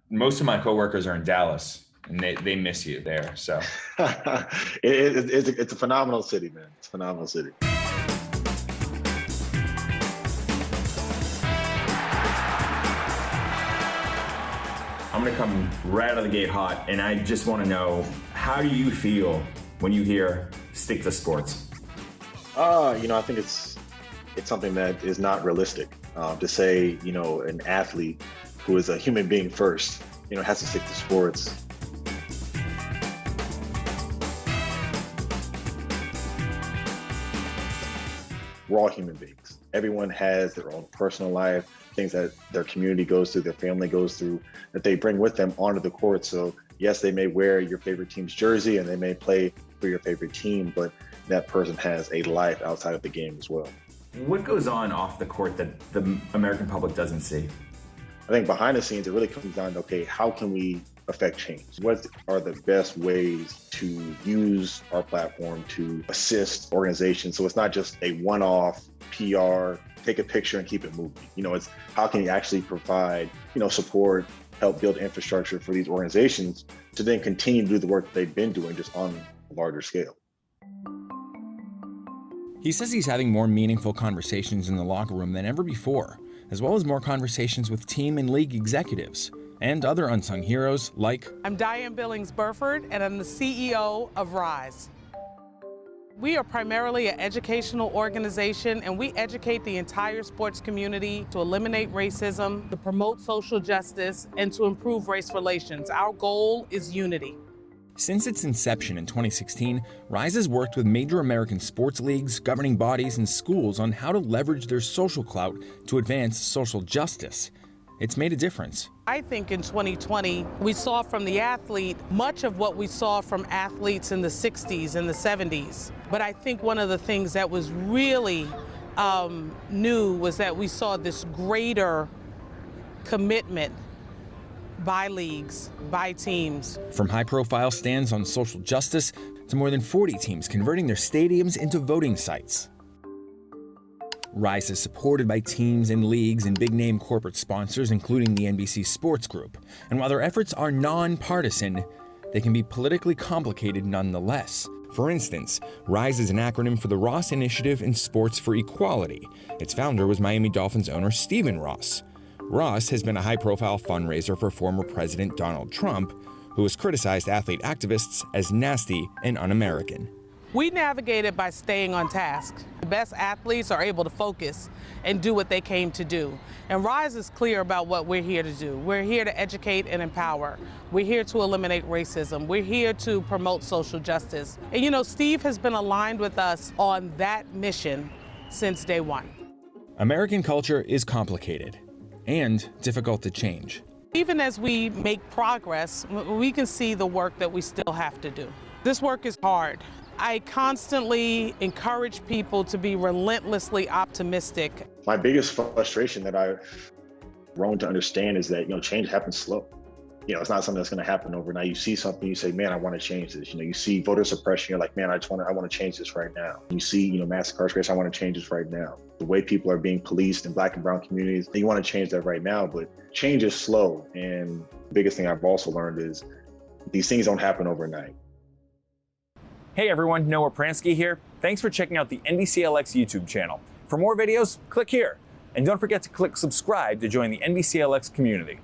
Most of my coworkers are in Dallas, and they miss you there. So it's a phenomenal city, man. It's a phenomenal city. I'm going to come right out of the gate hot, and I just want to know, how do you feel when you hear stick to sports? I think it's something that is not realistic to say, an athlete who is a human being first, has to stick to sports. We're all human beings. Everyone has their own personal life, things that their community goes through, their family goes through, that they bring with them onto the court. So yes, they may wear your favorite team's jersey and they may play for your favorite team, but that person has a life outside of the game as well. What goes on off the court that the American public doesn't see? I think behind the scenes, it really comes down to, okay, how can we affect change? What are the best ways to use our platform to assist organizations? So it's not just a one-off PR, take a picture and keep it moving. It's how can you actually provide, support, help build infrastructure for these organizations to then continue to do the work that they've been doing, just on a larger scale. He says he's having more meaningful conversations in the locker room than ever before, as well as more conversations with team and league executives and other unsung heroes like... I'm Diane Billings-Burford, and I'm the CEO of Rise. We are primarily an educational organization, and we educate the entire sports community to eliminate racism, to promote social justice, and to improve race relations. Our goal is unity. Since its inception in 2016, Rise has worked with major American sports leagues, governing bodies, and schools on how to leverage their social clout to advance social justice. It's made a difference. I think in 2020, we saw from the athlete much of what we saw from athletes in the 60s and the 70s. But I think one of the things that was really new was that we saw this greater commitment by leagues, by teams. From high-profile stands on social justice to more than 40 teams converting their stadiums into voting sites. Rise is supported by teams and leagues and big-name corporate sponsors, including the NBC Sports Group. And while their efforts are non-partisan, they can be politically complicated nonetheless. For instance, RISE is an acronym for the Ross Initiative in Sports for Equality. Its founder was Miami Dolphins owner Stephen Ross. Ross has been a high-profile fundraiser for former President Donald Trump, who has criticized athlete activists as nasty and un-American. We navigate it by staying on task. The best athletes are able to focus and do what they came to do. And Rise is clear about what we're here to do. We're here to educate and empower. We're here to eliminate racism. We're here to promote social justice. And Steve has been aligned with us on that mission since day one. American culture is complicated and difficult to change. Even as we make progress, we can see the work that we still have to do. This work is hard. I constantly encourage people to be relentlessly optimistic. My biggest frustration that I've grown to understand is that, change happens slow. It's not something that's going to happen overnight. You see something, you say, man, I want to change this. You see voter suppression, you're like, man, I want to change this right now. You see, mass incarceration, I want to change this right now. The way people are being policed in Black and brown communities, you want to change that right now, but change is slow. And the biggest thing I've also learned is these things don't happen overnight. Hey everyone, Noah Pransky here. Thanks for checking out the NBCLX YouTube channel. For more videos, click here. And don't forget to click subscribe to join the NBCLX community.